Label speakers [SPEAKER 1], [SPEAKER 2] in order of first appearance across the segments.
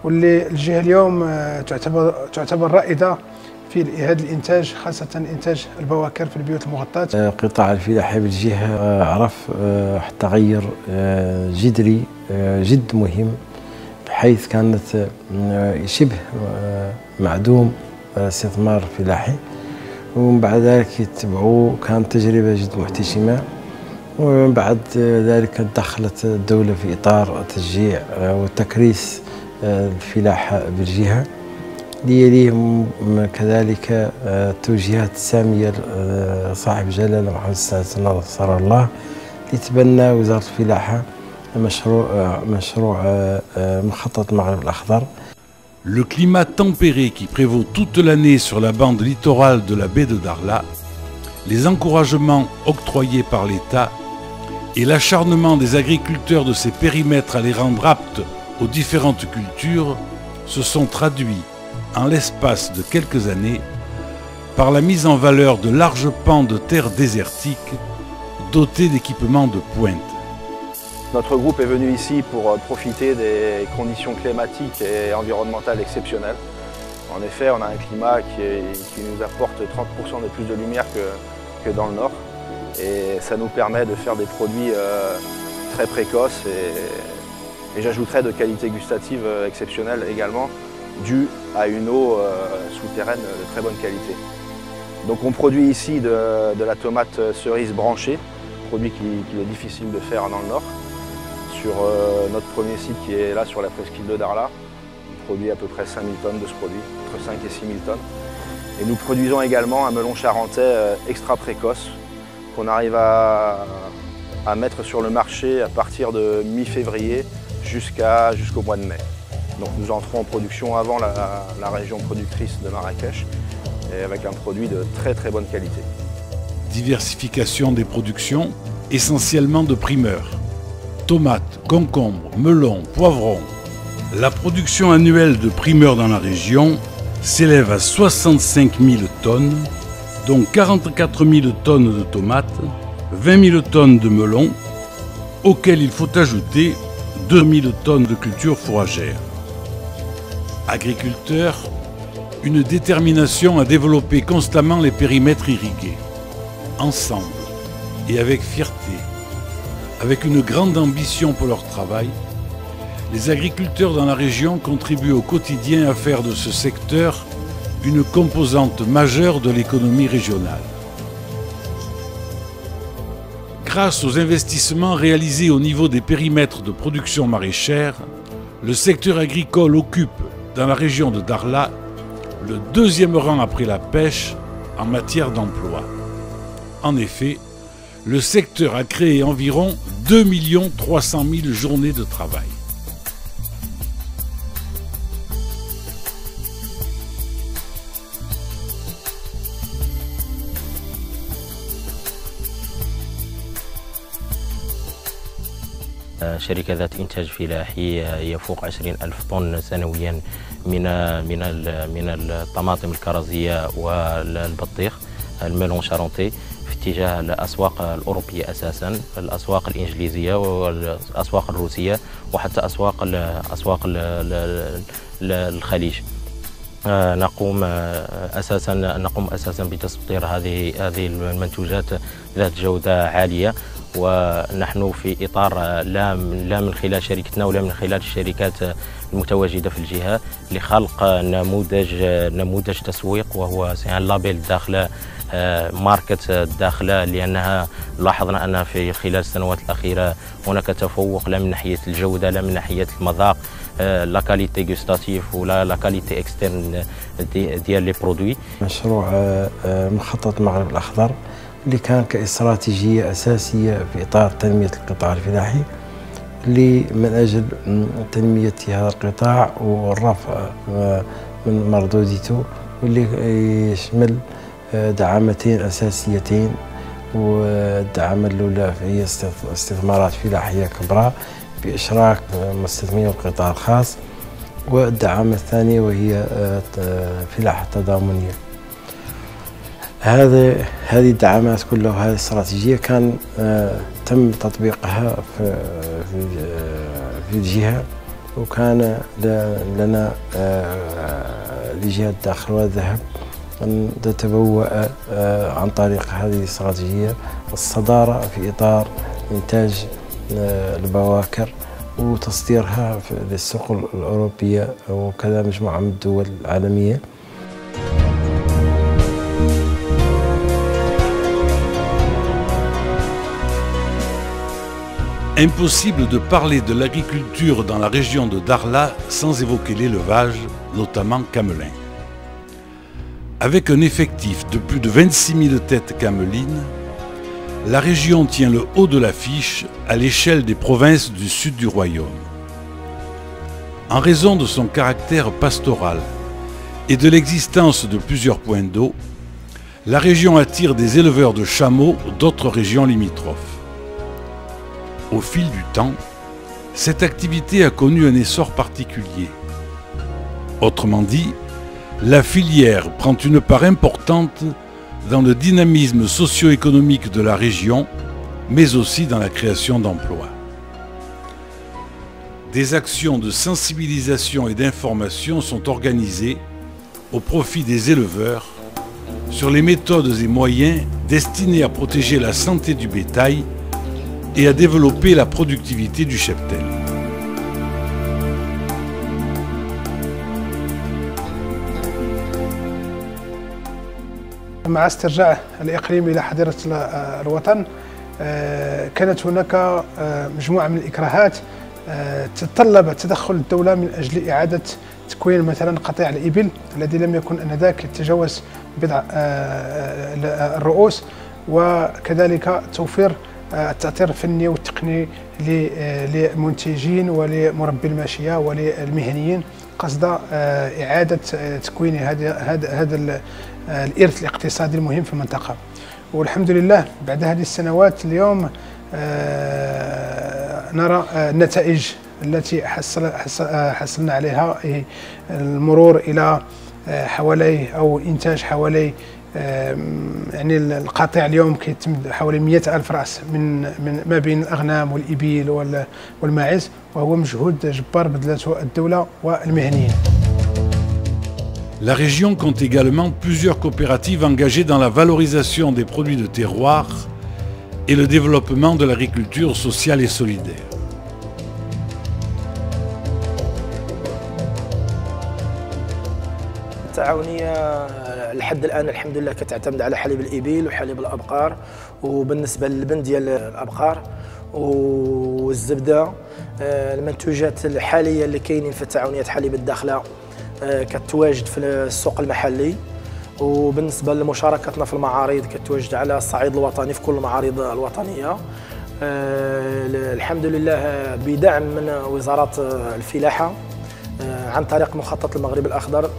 [SPEAKER 1] واللي الجهة اليوم تعتبر رائدة في هذا الإنتاج، خاصة إنتاج البواكر في البيوت المغطاة.
[SPEAKER 2] قطاع الفلاحة بالجهة عرف تغير جذري جد مهم، بحيث كانت شبه معدوم استثمار فلاحي، ومن بعد ذلك يتبعوا كانت تجربة جد محتشمة. ومن بعد ذلك دخلت الدولة في إطار تشجيع وتكريس الفلاحة بالجهة، ليليهم كذلك التوجيهات السامية صاحب جلالة محمد السادس نصر الله لتبنى وزارة الفلاحة مشروع مخطط المغرب الأخضر.
[SPEAKER 3] Le climat tempéré qui prévaut toute l'année sur la bande littorale de la baie de Darla, les encouragements octroyés par l'État et l'acharnement des agriculteurs de ces périmètres à les rendre aptes aux différentes cultures se sont traduits en l'espace de quelques années par la mise en valeur de larges pans de terres désertiques dotés d'équipements de pointe.
[SPEAKER 4] Notre groupe est venu ici pour profiter des conditions climatiques et environnementales exceptionnelles. En effet, on a un climat qui nous apporte 30% de plus de lumière que dans le nord. Et ça nous permet de faire des produits très précoces et j'ajouterais de qualité gustative exceptionnelle également, due à une eau souterraine de très bonne qualité. Donc on produit ici de la tomate cerise branchée, produit qu'il est difficile de faire dans le nord. Sur notre premier site qui est là sur la presqu'île de Darla, on produit à peu près 5000 tonnes de ce produit, entre 5 et 6000 tonnes. Et nous produisons également un melon charentais extra précoce qu'on arrive à mettre sur le marché à partir de mi-février jusqu'au mois de mai. Donc nous entrons en production avant la région productrice de Marrakech et avec un produit de très très bonne qualité.
[SPEAKER 3] Diversification des productions, essentiellement de primeurs. Tomates, concombres, melons, poivrons. La production annuelle de primeurs dans la région s'élève à 65 000 tonnes, dont 44 000 tonnes de tomates, 20 000 tonnes de melons, auxquelles il faut ajouter 2 000 tonnes de cultures fourragères. Agriculteurs, une détermination à développer constamment les périmètres irrigués, ensemble et avec fierté. Avec une grande ambition pour leur travail, les agriculteurs dans la région contribuent au quotidien à faire de ce secteur une composante majeure de l'économie régionale. Grâce aux investissements réalisés au niveau des périmètres de production maraîchère, le secteur agricole occupe, dans la région de Darla, le deuxième rang après la pêche en matière d'emploi. En effet, le secteur a créé environ 2 300 000 journées de travail.
[SPEAKER 5] شركة ذات إنتاج فلاحي يفوق 20,000 طن سنويا من الطماطم الكرزية والبطيخ الميلون شارونتي في اتجاه الأسواق الأوروبية أساسا، الأسواق الإنجليزية والأسواق الروسية وحتى أسواق الخليج. نقوم أساسا بتصدير هذه المنتوجات ذات جودة عالية، ونحن في إطار لا من خلال شركتنا ولا من خلال الشركات المتواجدة في الجهة لخلق نموذج تسويق، وهو لابيل الداخلة ماركة الداخلة، لأنها لاحظنا أن في خلال السنوات الأخيرة هناك تفوق لا من ناحية الجودة لا من ناحية المذاق، لا كاليتي غوستاتيف ولا لا كاليتي اكسترن ديال لي برودوي.
[SPEAKER 2] مشروع مخطط المغرب الأخضر اللي كان كاستراتيجية أساسية في إطار تنمية القطاع الفلاحي من أجل تنمية هذا القطاع والرفع من مردوديته، واللي يشمل دعامتين أساسيتين. والدعامة الأولى هي استثمارات فلاحية كبرى بإشراك مستثمرين القطاع الخاص، والدعامة الثانية وهي فلاحة تضامنية. هذه الدعامات كلها وهذه الاستراتيجية تم تطبيقها في الجهة وكان لنا لجهة الداخل والذهب أن تتبوأ عن طريق هذه الاستراتيجية الصدارة في إطار إنتاج البواكر وتصديرها للسوق الأوروبية وكذا مجموعة من الدول العالمية.
[SPEAKER 3] Impossible de parler de l'agriculture dans la région de Darla sans évoquer l'élevage, notamment camelin. Avec un effectif de plus de 26 000 têtes camelines, la région tient le haut de l'affiche à l'échelle des provinces du sud du royaume. En raison de son caractère pastoral et de l'existence de plusieurs points d'eau, la région attire des éleveurs de chameaux d'autres régions limitrophes. Au fil du temps, cette activité a connu un essor particulier. Autrement dit, la filière prend une part importante dans le dynamisme socio-économique de la région, mais aussi dans la création d'emplois. Des actions de sensibilisation et d'information sont organisées au profit des éleveurs sur les méthodes et moyens destinés à protéger la santé du bétail et à développer la productivité du cheptel.
[SPEAKER 1] مع استرجاع الإقليم إلى حظيرة الوطن كانت هناك مجموعة من الإكراهات تطلب تدخل الدولة من أجل إعادة تكوين مثلا قطيع الإبل الذي لم يكن آنذاك يتجاوز بضع الرؤوس، وكذلك توفير التأطير الفني والتقني للمنتجين ولمربي الماشية وللمهنيين قصد إعادة تكوين هذا الإرث الاقتصادي المهم في المنطقة. والحمد لله بعد هذه السنوات اليوم نرى النتائج التي حصلنا عليها، المرور إلى حوالي أو إنتاج حوالي يعني القطيع اليوم كيتم حوالي 100,000 رأس من ما بين الأغنام والإبل والماعز، وهو مجهود جبار بذلته الدولة والمهنيين.
[SPEAKER 3] La région compte également plusieurs coopératives engagées dans la valorisation des produits de terroir et le développement de l'agriculture sociale et solidaire.
[SPEAKER 6] التعاونية لحد الآن الحمد لله كتعتمد على حليب الإبل وحليب الأبقار، وبالنسبة للبن ديال الأبقار والزبدة المنتوجات الحالية اللي كاينين في التعاونيات حليب الداخلة كتواجد في السوق المحلي، وبالنسبة لمشاركتنا في المعارض كتواجد على الصعيد الوطني في كل المعارض الوطنية الحمد لله بدعم من وزارة الفلاحة عن طريق مخطط المغرب الأخضر.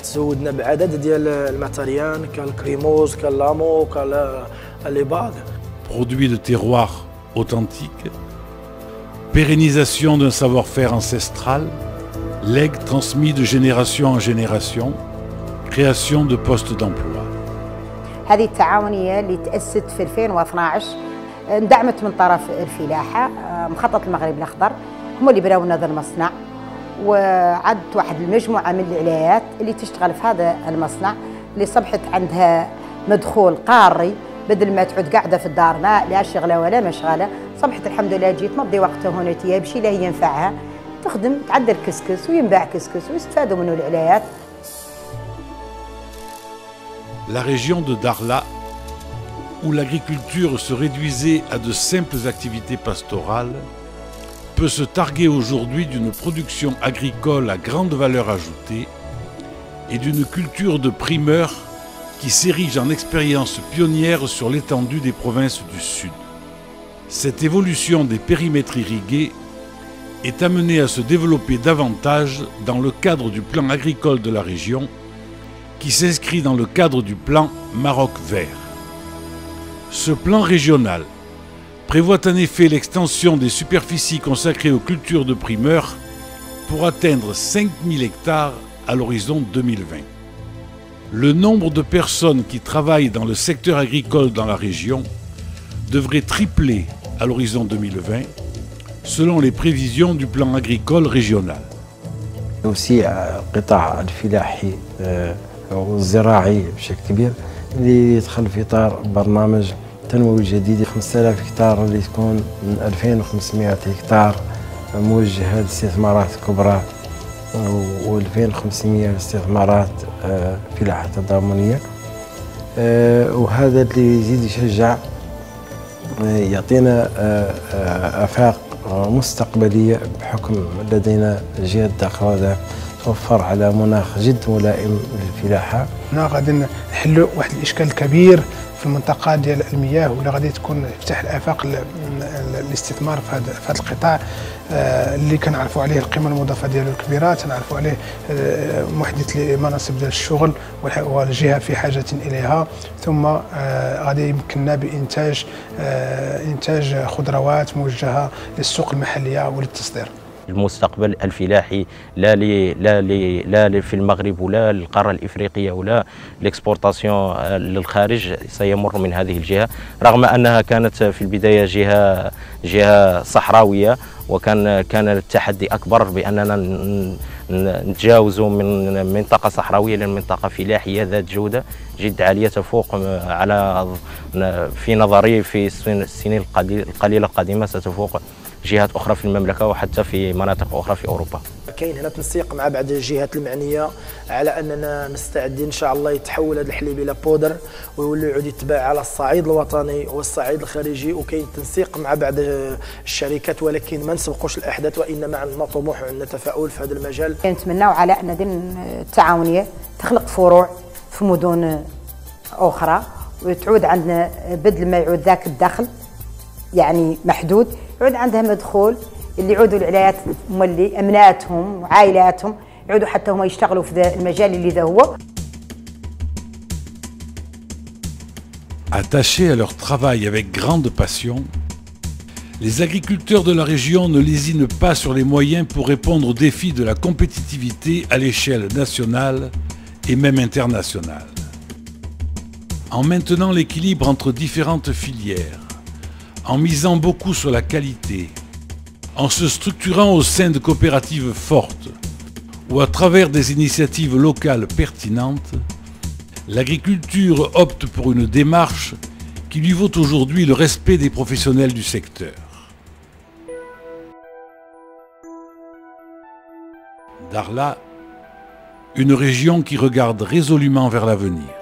[SPEAKER 6] تزودنا بعدد ديال الماتريان كالكريموز كاللامو كالليباغ.
[SPEAKER 3] Produits de terroir authentiques, pérennisation d'un savoir-faire ancestral, legs transmis de génération en génération, création de postes d'emploi.
[SPEAKER 7] هذه التعاونية اللي تأسست في 2012 اندعمت من طرف الفلاحة، مخطط المغرب الأخضر هم اللي بناو لنا هذا المصنع، وعدت واحد المجموعة من العلايات اللي تشتغل في هذا المصنع اللي صبحت عندها مدخول قاري، بدل ما تعود قاعدة في الدار لا شغلة ولا مشغلة، صبحت الحمد لله جيت تمضي وقتها هنا بشي لا ينفعها، تخدم تعدل كسكس وينباع كسكس ويستفادوا منه العلايات.
[SPEAKER 3] La région de Darla, où l'agriculture se réduisait à de simples activités pastorales, peut se targuer aujourd'hui d'une production agricole à grande valeur ajoutée et d'une culture de primeur qui s'érige en expérience pionnière sur l'étendue des provinces du Sud. Cette évolution des périmètres irrigués est amenée à se développer davantage dans le cadre du plan agricole de la région, qui s'inscrit dans le cadre du plan Maroc Vert. Ce plan régional prévoit en effet l'extension des superficies consacrées aux cultures de primeur pour atteindre 5000 hectares à l'horizon 2020. Le nombre de personnes qui travaillent dans le secteur agricole dans la région devrait tripler à l'horizon 2020, selon les prévisions du plan agricole régional.
[SPEAKER 2] توسيع القطاع الفلاحي والزراعي بشكل كبير اللي يدخل في إطار برنامج تنموي جديد 5000 هكتار اللي تكون من 2500 هكتار موجهة لاستثمارات كبرى و2500 لاستثمارات فلاحة تضامنية. وهذا اللي يزيد يشجع يعطينا آفاق مستقبلية بحكم لدينا جهة الداخل والذهب توفر على مناخ جد ملائم للفلاحة.
[SPEAKER 1] هنا غادي نحلوا واحد الإشكال الكبير في المنطقة ديال المياه، ولا غادي تكون يفتح الآفاق الاستثمار في هذا القطاع اللي كنعرفوا عليه القيمة المضافة ديالو الكبيرة، تنعرفوا عليه محدث لمناصب ديال الشغل والجهة في حاجة إليها، ثم غادي يمكننا بإنتاج خضروات موجهة للسوق المحلية وللتصدير.
[SPEAKER 5] المستقبل الفلاحي لا في المغرب ولا للقاره الافريقيه ولا الاكسبورتاسيون للخارج سيمر من هذه الجهه، رغم انها كانت في البدايه جهه صحراويه، كان التحدي اكبر باننا نتجاوزوا من منطقه صحراويه لمنطقه فلاحيه ذات جوده جد عاليه تفوق في نظري في السنين القليله القادمه ستفوق جهات أخرى في المملكة وحتى في مناطق أخرى في أوروبا.
[SPEAKER 6] كاين هنا تنسيق مع بعض الجهات المعنية على أننا نستعد إن شاء الله يتحول هذا الحليب إلى بودر ويولي يعود يتباع على الصعيد الوطني والصعيد الخارجي، وكاين تنسيق مع بعض الشركات، ولكن ما نسبقوش الأحداث وإنما عندنا طموح وعندنا تفاؤل في هذا المجال.
[SPEAKER 7] نتمناو على أن هذه التعاونية تخلق فروع في مدن أخرى وتعود عندنا، بدل ما يعود ذاك الدخل يعني محدود، يعود عندها مدخول اللي يعودوا العائلات مولي أمناتهم وعائلاتهم يعودوا حتى هم يشتغلوا في المجال اللي ذا هو.
[SPEAKER 3] Attachés à leur travail avec grande passion, les agriculteurs de la région ne lésinent pas sur les moyens pour répondre aux défis de la compétitivité à l'échelle nationale et même internationale. En maintenant l'équilibre entre différentes filières, en misant beaucoup sur la qualité, en se structurant au sein de coopératives fortes ou à travers des initiatives locales pertinentes, l'agriculture opte pour une démarche qui lui vaut aujourd'hui le respect des professionnels du secteur. Darla, une région qui regarde résolument vers l'avenir.